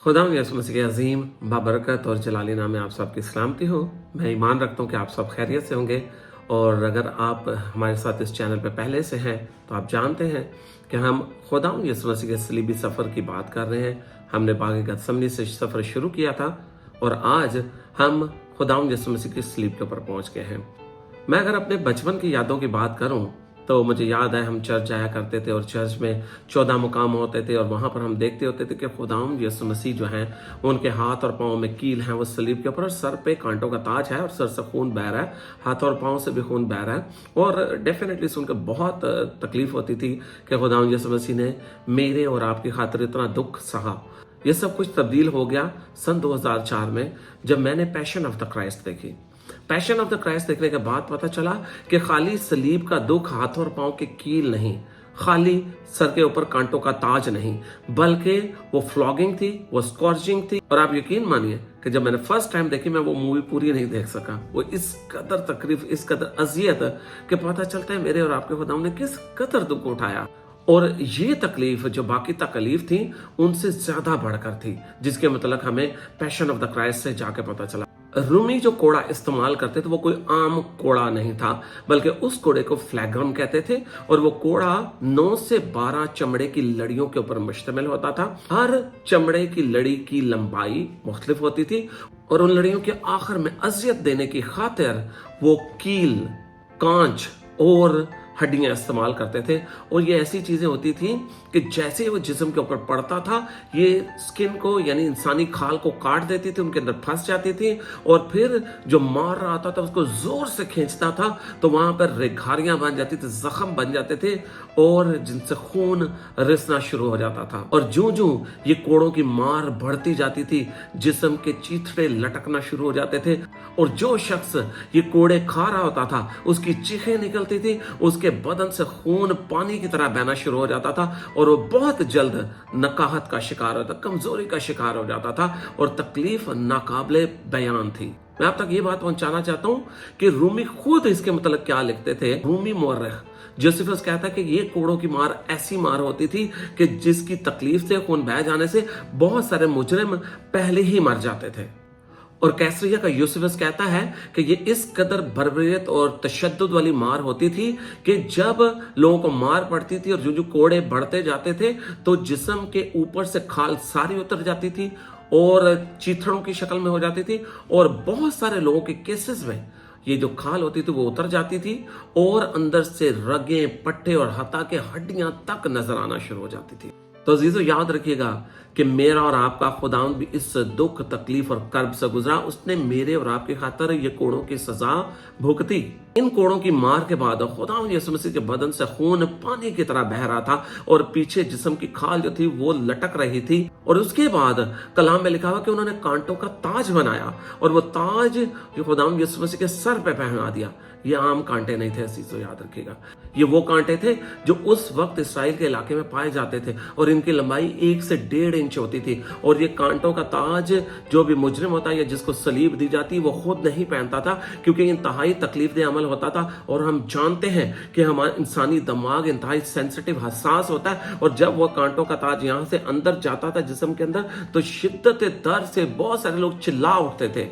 खुदा यसु मसीह के अजीम बाबरकत और जलाली नाम में आप सबकी सलामती हो। मैं ईमान रखता हूँ कि आप सब खैरियत से होंगे। और अगर आप हमारे साथ इस चैनल पर पहले से हैं तो आप जानते हैं कि हम खुदा यसु मसीह के सलीबी सफ़र की बात कर रहे हैं। हमने बाग गतसमनी से सफ़र शुरू किया था और आज हम खुदा यसु मसीह की सलीब के ऊपर पहुँच गए हैं। मैं अगर अपने बचपन की यादों की बात करूं तो मुझे याद है हम चर्च जाया करते थे और चर्च में 14 मुकाम होते थे और वहां पर हम देखते होते थे कि खुदावंद यीशु मसीह जो हैं उनके हाथ और पाँव में कील हैं, वो सलीब के ऊपर, और सर पे कांटों का ताज है और सर से खून बह रहा है, हाथ और पाँव से भी खून बह रहा है। और डेफिनेटली सुनकर बहुत तकलीफ होती थी कि खुदावंद यीशु मसीह ने मेरे और आपकी खातिर इतना दुख सहा। ये सब कुछ तब्दील हो गया सन 2004 में जब मैंने पैशन ऑफ द क्राइस्ट देखी। पैशन ऑफ द क्राइस्ट देखने के बाद पता चला कि खाली सलीब का दुख, हाथ और पांव के कील नहीं, खाली सर के ऊपर कांटों का ताज नहीं, बल्कि वो फ्लॉगिंग थी, वो स्कॉर्चिंग थी। और आप यकीन मानिए कि जब मैंने फर्स्ट टाइम देखी मैं वो मूवी पूरी नहीं देख सका। वो इस कदर तकलीफ, इस कदर अजियत कि पता चलता है मेरे और आपके खुदा ने किस कदर दुख उठाया। और ये तकलीफ जो बाकी तकलीफ थी उनसे ज्यादा बढ़कर थी, जिसके मतलब हमें पैशन ऑफ द क्राइस्ट से जाके पता चला। रूमी जो कोड़ा इस्तेमाल करते थे वो कोई आम कोड़ा नहीं था, बल्कि उस कोड़े को फ्लैगम कहते थे। और वो कोड़ा 9 से 12 चमड़े की लड़ियों के ऊपर मुश्तमिल होता था। हर चमड़े की लड़ी की लंबाई मुख्तलिफ होती थी और उन लड़ियों के आखिर में अजियत देने की खातिर वो कील, कांच और हड्डियां इस्तेमाल करते थे। और ये ऐसी चीजें होती थी कि जैसे वो जिस्म के ऊपर पड़ता था ये स्किन को, यानी इंसानी खाल को काट देती थी, उनके अंदर फंस जाती थी। और फिर जो मार रहा था उसको जोर से खींचता था तो वहां पर रेखारियां बन जाती थी, जख्म बन जाते थे और जिनसे खून रिसना शुरू हो जाता था। और ज्यों ज्यों ये कोड़ों की मार बढ़ती जाती थी जिस्म के चीथड़े लटकना शुरू हो जाते थे। और जो शख्स ये कोड़े खा रहा होता था उसकी चीखें निकलती थी, उसके बदन से खून पानी की तरह बहना शुरू हो जाता था और वो बहुत जल्द नकाहत का शिकार होता, कमजोरी का शिकार हो जाता था और तकलीफ नाकाबिले बयान थी। मैं आप तक ये बात पहुंचाना चाहता हूं कि रूमी खुद इसके मतलब क्या लिखते थे। रूमी मुअर्रिख जोसेफस कहता है कि ये कोड़ों की मार ऐसी मार होती थी कि जिसकी तकलीफ से, खून बह जाने से बहुत सारे मुजरिम पहले ही मर जाते थे। और कैसरिया का यूसुफस कहता है कि ये इस कदर बर्बरियत और तशद्दुद वाली मार होती थी कि जब लोगों को मार पड़ती थी और जो कोड़े बढ़ते जाते थे तो जिस्म के ऊपर से खाल सारी उतर जाती थी और चीथड़ों की शक्ल में हो जाती थी। और बहुत सारे लोगों के केसेस में ये जो खाल होती थी वो उतर जाती थी और अंदर से रगें, पट्टे और हत्ता के हड्डियां तक नजर आना शुरू हो जाती थी। तो अजीजों याद रखिएगा कि मेरा और आपका खुदावंद भी इस दुख, तकलीफ और कर्ब से गुजरा। उसने मेरे और आपके खातिर ये कोड़ों की सजा भुगती। इन कोड़ों की मार के बाद खुदावंद यीशु मसीह के बदन से खून पानी की तरह बह रहा था और पीछे जिस्म की खाल जो थी वो लटक रही थी। और उसके बाद कलाम में लिखा हुआ कि उन्होंने कांटों का ताज बनाया और वो ताज जो खुदावंद यीशु मसीह के सर पे पहना दिया। ये आम कांटे नहीं थे अजीजों, याद रखिएगा, ये वो कांटे थे जो उस वक्त इसराइल के इलाके में पाए जाते थे और इनकी लंबाई 1 से 1.5 इंच होती थी। और ये कांटों का ताज जो भी मुजरिम होता है या जिसको सलीब दी जाती वो खुद नहीं पहनता था, क्योंकि इंतहाई तकलीफ अमल होता था। और हम जानते हैं कि हमारा इंसानी दिमाग इंतहाई सेंसिटिव, हसास होता है। और जब वो कांटों का ताज यहाँ से अंदर जाता था जिस्म के अंदर तो शिद्दत दर्द से बहुत सारे लोग चिल्ला उठते थे।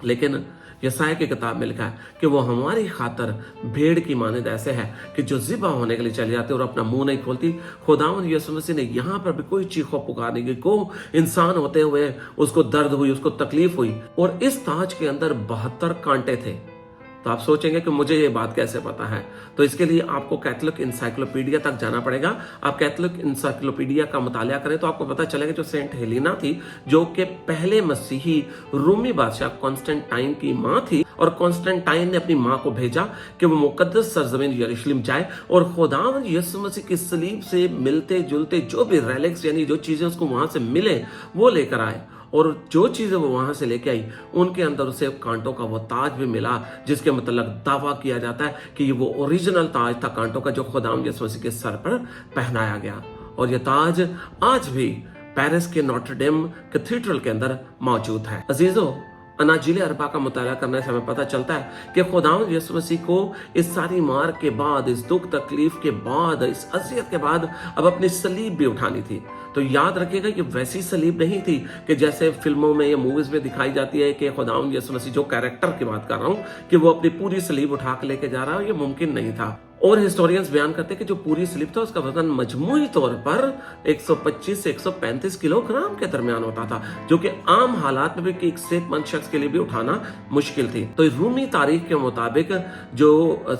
लेकिन यसाया की किताब में लिखा है कि वो हमारी खातर भेड़ की मानद ऐसे है कि जो ज़िबा होने के लिए चली जाती और अपना मुंह नहीं खोलती। खुदावंद यीशु मसीह ने यहाँ पर भी कोई चीखो पुकार नहीं की, को इंसान होते हुए उसको दर्द हुई, उसको तकलीफ हुई। और इस ताज के अंदर 72 कांटे थे। तो आप सोचेंगे कि मुझे ये बात कैसे पता है, तो इसके लिए आपको कैथोलिक इंसाइक्लोपीडिया तक जाना पड़ेगा। आप कैथोलिक इंसाइक्लोपीडिया का मुतालिया करें तो आपको पता चलेगा जो सेंट हेलेना थी, जो कि पहले मसीही रूमी बादशाह कॉन्स्टेंटाइन की माँ थी, और कॉन्स्टेंटाइन ने अपनी माँ को भेजा कि वो मुकद्दस सरजमीन यरूशलेम जाए और खुदावंद यीशु मसीह की सलीब से मिलते जुलते जो भी रेलिक्स, यानी जो चीजें उसको वहां से मिले वो लेकर आए। और जो चीजें वो वहां से लेके आई उनके अंदर उसे कांटों का वो ताज भी मिला, जिसके मतलब दावा किया जाता है कि ये वो ओरिजिनल ताज था कांटों का जो खुदावंद यीशु मसीह के सर पर पहनाया गया। और ये ताज आज भी पेरिस के नोटर डेम कैथेड्रल के अंदर मौजूद है। अजीजों, अनाजील अरबा का मुताला करने से हमें पता चलता है कि खुदावंद यीशु मसीह को इस सारी मार के बाद, इस दुख तकलीफ के बाद, इस अजियत के बाद अब अपनी सलीब भी उठानी थी। तो याद रखिएगा ये वैसी सलीब नहीं थी कि जैसे फिल्मों में या मूवीज में दिखाई जाती है कि खुदावंद यीशु मसीह, जो कैरेक्टर की बात कर रहा हूँ, कि वो अपनी पूरी सलीब उठा के लेके जा रहा है, ये मुमकिन नहीं था। और हिस्टोरियंस बयान करते हैं कि जो पूरी स्लिप था उसका वजन मजमूई तौर पर 125 से 135 किलोग्राम के दरमियान होता था, जो कि आम हालात में भी एक सेहतमंद शख्स के लिए भी उठाना मुश्किल थी। तो रूमी तारीख के मुताबिक जो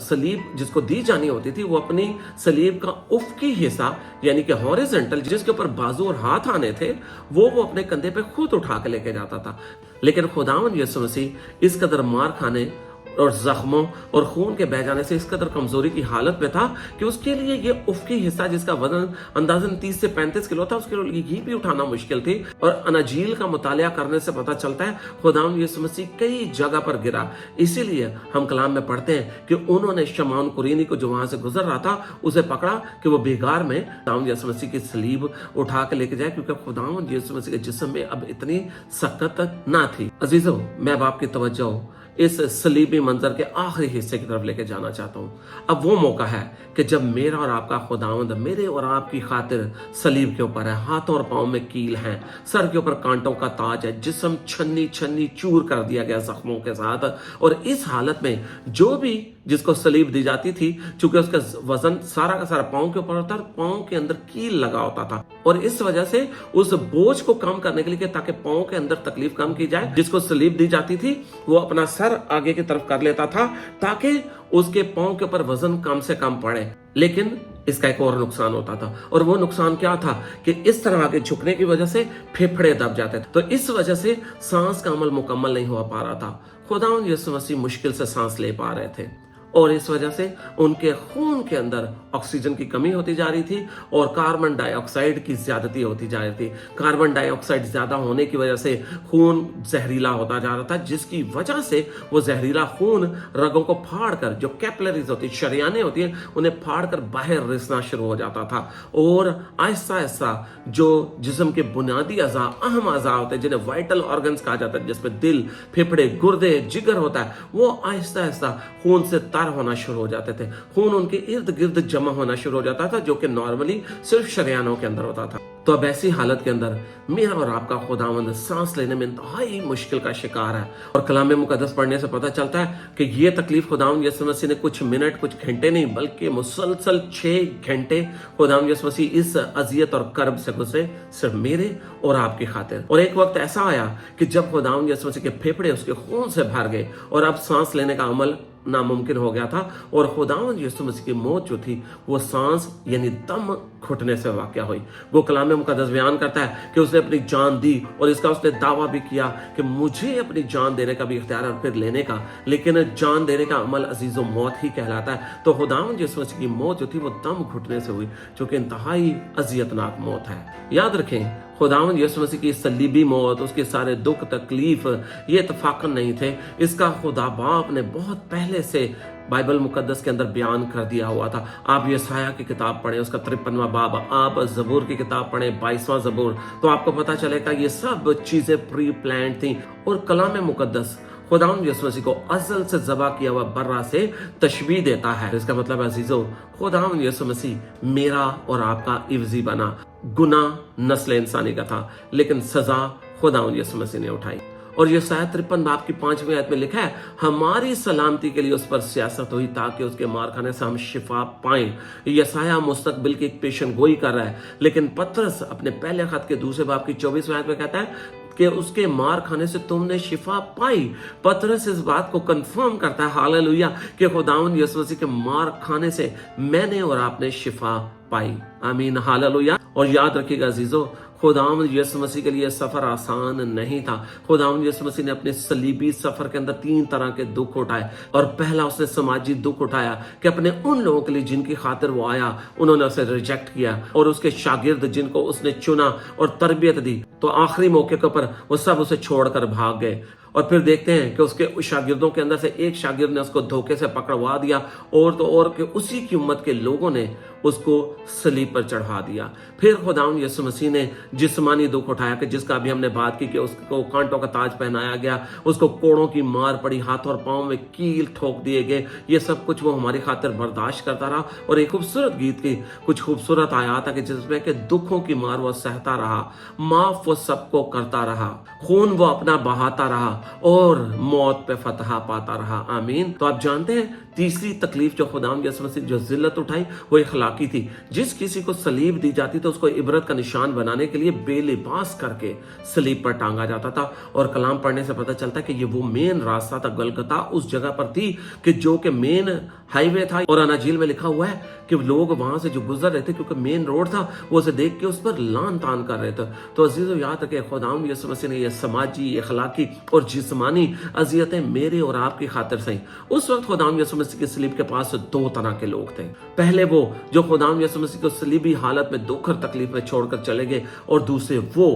सलीब जिसको दी जानी होती थी, वो अपनी सलीब का उफकी हिस्सा यानी कि हॉरिजॉन्टल, जिसके ऊपर बाजू और हाथ आने थे, वो अपने कंधे पे खुद उठा के लेके जाता था। लेकिन खुदावंद यीशु मसीह इस कदर मार खाने और जख्मों और खून के बह जाने से इस कदर कमजोरी की हालत में था कि उसके लिए ये उफकी हिस्सा, जिसका वजन अंदाजन 30 से 35 किलो था, उसके लिए ये भी उठाना मुश्किल थी। और अनाजील का मुतालिया करने से पता चलता है खुदावंद यीशु मसीह कई जगह पर गिरा। इसीलिए हम कलाम में पढ़ते हैं कि उन्होंने शमौन कुरैनी को, जो वहां से गुजर रहा था, उसे पकड़ा कि वो बेगार में खुदावंद यीशु मसीह की सलीब उठा के लेके जाए, क्योंकि खुदावंद यीशु मसीह के जिस्म में अब इतनी सख्त ना थी। अजीजों, मैं अब आपकी तवज्जो इस सलीबी मंजर के आखिरी हिस्से की तरफ लेके जाना चाहता हूँ। अब वो मौका है कि जब मेरा और आपका खुदावंद मेरे और आपकी खातिर सलीब के ऊपर है, हाथों और पाँव में कील हैं, सर के ऊपर कांटों का ताज है, जिस्म छन्नी छन्नी चूर कर दिया गया जख्मों के साथ। और इस हालत में जो भी जिसको सलीब दी जाती थी, चूंकि उसका वजन सारा का सारा पाँव के ऊपर होता था, पाँव के अंदर कील लगा होता था, और इस वजह से उस बोझ को कम करने के लिए, ताकि पाँव के अंदर तकलीफ कम की जाए, जिसको सलीब दी जाती थी वो अपना सर आगे की तरफ कर लेता था ताकि उसके पाँव के ऊपर वजन कम से कम पड़े। लेकिन इसका एक और नुकसान होता था, और वो नुकसान क्या था कि इस तरह आगे झुकने की वजह से फेफड़े दब जाते थे, तो इस वजह से सांस का अमल मुकम्मल नहीं हो पा रहा था। खुदावंद यीशु मसीह मुश्किल से सांस ले पा रहे थे, और इस वजह से उनके खून के अंदर ऑक्सीजन की कमी होती जा रही थी और कार्बन डाइऑक्साइड की ज्यादती होती जा रही थी। कार्बन डाइऑक्साइड ज्यादा होने की वजह से खून जहरीला होता जा रहा था, जिसकी वजह से वो जहरीला खून रगों को फाड़कर, जो कैपिलरीज होती, शरियानें होती हैं, उन्हें फाड़कर बाहर रिसना शुरू हो जाता था। और आहिस्ता आहिस्ता जो जिस्म के बुनियादी अज़ा, अहम अज़ा होते हैं, जिन्हें वाइटल ऑर्गन्स कहा जाता है, जिसमें दिल, फेफड़े, गुर्दे, जिगर होता है, वो आहिस्ता आहिस्ता खून से तर होना शुरू हो जाते थे। खून उनके इर्द गिर्द जमा होना शुरू हो जाता था, जो कि नॉर्मली सिर्फ शरियानों के अंदर होता था। तो अब ऐसी हालत के अंदर मेरा और आपका खुदावंद सांस लेने में इंतहाई मुश्किल का शिकार है। और कलाम मुकद्दस पढ़ने से पता चलता है कि ये तकलीफ खुदावंद यीशु मसीह ने कुछ मिनट, कुछ घंटे नहीं, बल्कि मुसलसल 6 घंटे खुदावंद यीशु मसीह इस अजियत और कर्ब से गुजरे, सिर्फ मेरे और आपकी खातिर। और एक वक्त ऐसा आया कि जब खुदावंद यीशु मसीह के फेफड़े उसके खून से भर गए और अब सांस लेने का अमल नामुमकिन हो गया था, और खुदावंद यीशु मसीह की मौत जो थी वो सांस यानी दम घुटने से वाक़या हुई। वो कलाम मुकद्दस बयान करता है कि उसने अपनी जान दी, और इसका उसने दावा भी किया कि मुझे अपनी जान देने का भी इख्तियार है और फिर लेने का, लेकिन जान देने का अमल अजीज़ो मौत ही कहलाता है। तो खुदावंद यीशु मसीह की मौत जो थी वो दम घुटने से हुई, जो कि इंतहाई अजियतनाक मौत है। याद रखें, खुदावंद यीशु मसीह की सलीबी मौत, उसके सारे दुख तकलीफ, ये इत्तफाकन नहीं थे। इसका खुदा बाप ने बहुत पहले से बाइबल मुकद्दस के अंदर बयान कर दिया हुआ था। आप यशायाह की किताब पढ़ें, उसका 53वां बाब, आप ज़बूर की किताब पढ़ें, 22वां ज़बूर, तो आपको पता चलेगा ये सब चीजें प्री प्लान थी। और कलाम मुकद्दस खुदावंद यीशु मसीह को अज़ल से ज़बा किया हुआ बर्रा से तशबीह देता है। इसका मतलब अजीजों, खुदावंद यीशु मसीह मेरा और आपका इवज़ी बना। गुनाह नस्ल इंसानी का था, लेकिन सजा खुदावंद यीशु मसीह ने उठाई। और यशायाह 53 बाब की 5वीं आयत में लिखा है, हमारी सलामती के लिए उस पर सियासत हुई ताकि उसके मार खाने से हम शिफा पाएं। यशायाह मुस्तकबिल की एक पेशन गोई कर रहा है, लेकिन पतरस अपने पहले खत के दूसरे बाब की 24वीं आयत में कहता है कि उसके मार खाने से तुमने शिफा पाई। पतरस इस बात को कंफर्म करता है, हालेलुया, कि खुदावंद यीशु मसीह के मार खाने से मैंने और आपने शिफा पाई। आमीन, हालेलुया। और याद रखिएगा अजीजों, खुदावंद यीशु मसीह के लिए सफर आसान नहीं था। खुदावंद यीशु मसीह ने अपने सलीबी सफर के अंदर 3 तरह के दुख उठाए। और पहला उसने समाजी दुख उठाया कि अपने उन लोगों के लिए जिनकी खातिर वो आया, उन्होंने उसे रिजेक्ट किया, और उसके शागिर्द जिनको उसने चुना और तरबियत दी, तो आखिरी मौके के ऊपर वो सब उसे छोड़कर भाग गए। और फिर देखते हैं कि उसके शागिर्दों के अंदर से एक शागिर्द ने उसको धोखे से पकड़वा दिया, और तो और कि उसी की उम्मत के लोगों ने उसको सलीब पर चढ़ा दिया। फिर खुदावंद यीशु मसीह ने जिस्मानी दुख उठाया, कि जिसका अभी हमने बात की कि उसको कांटों का ताज पहनाया गया, उसको कोड़ों की मार पड़ी, हाथ और पांव में कील ठोक दिए गए। ये सब कुछ वो हमारी खातिर बर्दाश्त करता रहा। और एक खूबसूरत गीत की कुछ खूबसूरत आयात है कि जिसमें कि दुखों की मार वो सहता रहा, माफ वो सबको करता रहा, खून वो अपना बहाता रहा, और मौत पे फतह पाता रहा। आमीन। तो आप जानते हैं तीसरी तकलीफ जो खुदावंद यीशु मसीह जो जिल्लत उठाई वो इखलाकी थी। जिस किसी को सलीब दी जाती तो उसको इबरत का निशान बनाने के लिए बेलिबास करके सलीब पर टांगा जाता था। और कलाम पढ़ने से पता चलता है कि ये वो मेन रास्ता था, गलगता उस जगह पर थी कि जो कि मेन हाईवे था। और अनाजील में लिखा हुआ है कि लोग वहां से जो गुजर रहे थे, क्योंकि मेन रोड था, वो उसे देख के उस पर लान तान कर रहे थे। तो अजीजों याद रखे, खुदावंद यीशु मसीह ने ये समाजी, इखलाकी और जिस्मानी अजियतें मेरे और आपकी खातिर सही। उस वक्त खुदावंद यीशु मसीह के सलीब के पास दो तरह के लोग थे। पहले वो जो खुदावंद यीशु मसीह को सलीबी हालत में दुख और तकलीफ में छोड़कर चले गए, और दूसरे वो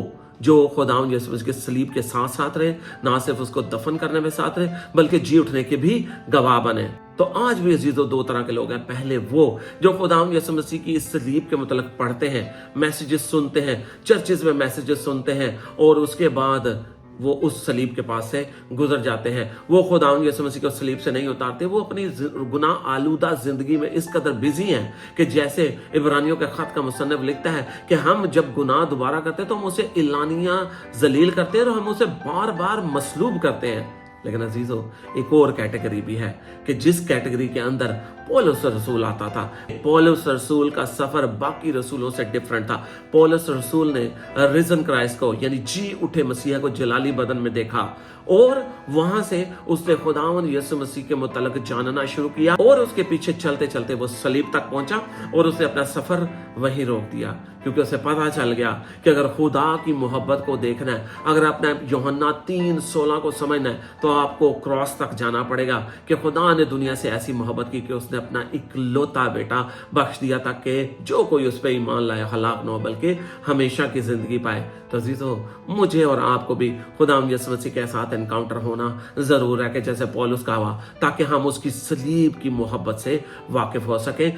जो खुदावंद यीशु मसीह के सलीब के साथ साथ रहे, ना सिर्फ उसको दफन करने में साथ रहे बल्कि जी उठने के भी गवाह बने। तो आज भी अजीजों दो तरह के लोग हैं। पहले वो जो खुदावंद यीशु मसीह की इस सलीब के मतलब पढ़ते हैं, मैसेजेस सुनते हैं, चर्चेस में मैसेजेस सुनते हैं, और उसके बाद वो उस सलीब के पास से गुजर जाते हैं। वो खुदावंद यीशु मसीह को सलीब से नहीं उतारते, वो अपनी गुनाह आलूदा जिंदगी में इस कदर बिजी हैं कि जैसे इब्रानियों के खत का मुसन्निफ लिखता है कि हम जब गुनाह दोबारा करते हैं तो हम उसे इलानिया जलील करते हैं और हम उसे बार बार मसलूब करते हैं। लेकिन अजीजों एक और कैटेगरी भी है कि जिस कैटेगरी के अंदर पौलुस रसूल आता था। पौलुस रसूल का सफर बाकी रसूलों से डिफरेंट था। पौलुस रसूल ने रिजन क्राइस्ट को यानी जी उठे मसीहा को जलाली बदन में देखा, और वहां से उसने खुदावंद यीशु मसीह के मुतल्लिक जानना शुरू किया, और उसके पीछे चलते चलते वो सलीब तक पहुंचा, और उसने अपना सफर वहीं रोक दिया, क्योंकि उसे पता चल गया कि अगर खुदा की मोहब्बत को देखना है, अगर अपना यूहन्ना 3:16 को समझना है, तो आपको क्रॉस तक जाना पड़ेगा कि खुदा ने दुनिया से ऐसी मोहब्बत की कि उसने अपना इकलौता बेटा बख्श दिया ताकि जो कोई उस पर ईमान लाए हलाक न हो बल्कि हमेशा की जिंदगी पाए। तो अजीजों मुझे और आपको भी खुदावंद यीशु मसीह के साथ एनकाउंटर होना जरूर है, कि जैसे पौलुस का हुआ, ताकि हम उसकी सलीब की मोहब्बत से वाकिफ हो सकें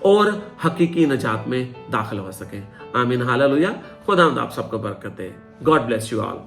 और हकीकी नजात में दाखिल हो सकें। आमीन, हालेलुया। खुदावंद आप सबको बरकत दे। God bless you all.